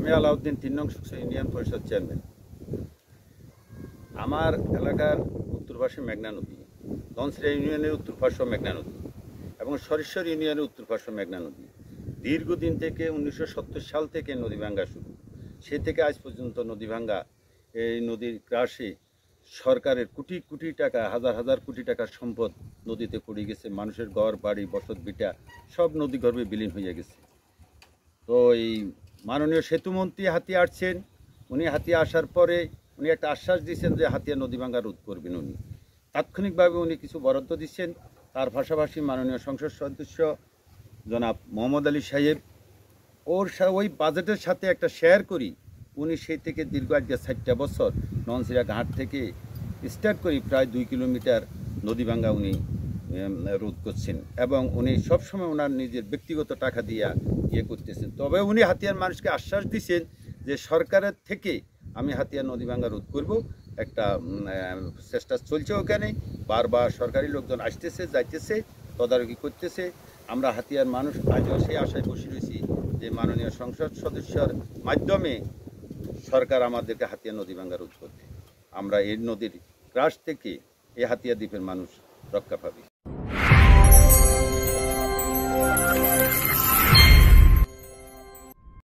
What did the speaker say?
আমি আলাউদ্দিন ৩ নং সুকসা ইউনিয়ন পরিষদ চেয়ারম্যান। আমার এলাকার উত্তর পাশে মেঘনা নদী, ধনশিরা ইউনিয়নের উত্তর পাশে মেঘনা নদী এবং সরিশ্বর ইউনিয়নের উত্তর পাশে মেঘনা নদী। দীর্ঘদিন থেকে 1970 সাল থেকে নদী ভাঙ্গা শুরু। সে থেকে আজ পর্যন্ত নদী ভাঙ্গা, এই নদীর ক্রাশে সরকারের কোটি কোটি টাকা, হাজার হাজার কোটি টাকার সম্পদ নদীতে পড়ে গেছে। মানুষের ঘর বাড়ি বসত ভিটা সব নদী গর্ভে বিলীন হয়ে গেছে। তো এই মাননীয় সেতুমন্ত্রী হাতিয়া আসছেন। উনি হাতিয়া আসার পরে উনি একটা আশ্বাস দিয়েছেন যে হাতিয়া নদী ভাঙ্গা রোধ করবেন। উনি তাৎক্ষণিকভাবে উনি কিছু বরাদ্দ দিচ্ছেন। তার পাশাপাশি মাননীয় সংসদ সদস্য জনাব মোহাম্মদ আলী সাহেব ওই বাজেটের সাথে একটা শেয়ার করি উনি সেই থেকে দীর্ঘ আজকে 4টা বছর ননসিরা ঘাট থেকে স্টার্ট করি প্রায় 2 কিলোমিটার নদী ভাঙ্গা উনি রোধ করছেন এবং উনি সবসময় ওনার নিজের ব্যক্তিগত টাকা দিয়ে করতেছেন। তবে উনি হাতিয়ার মানুষকে আশ্বাস দিচ্ছেন যে সরকারের থেকে আমি হাতিয়ার নদী ভাঙ্গা রোধ করব। একটা চেষ্টা চলছে ওখানে, বারবার সরকারি লোকজন আসতেছে যাইতেছে, তদারকি করতেছে। আমরা হাতিয়ার মানুষ আজও সেই আশায় বসে রয়েছি যে মাননীয় সংসদ সদস্যর মাধ্যমে সরকার আমাদেরকে হাতিয়া নদী ভাঙ্গা রোধ করবে। আমরা এই নদীর ক্রাশ থেকে এই হাতিয়া দ্বীপের মানুষ রক্ষা পাবে।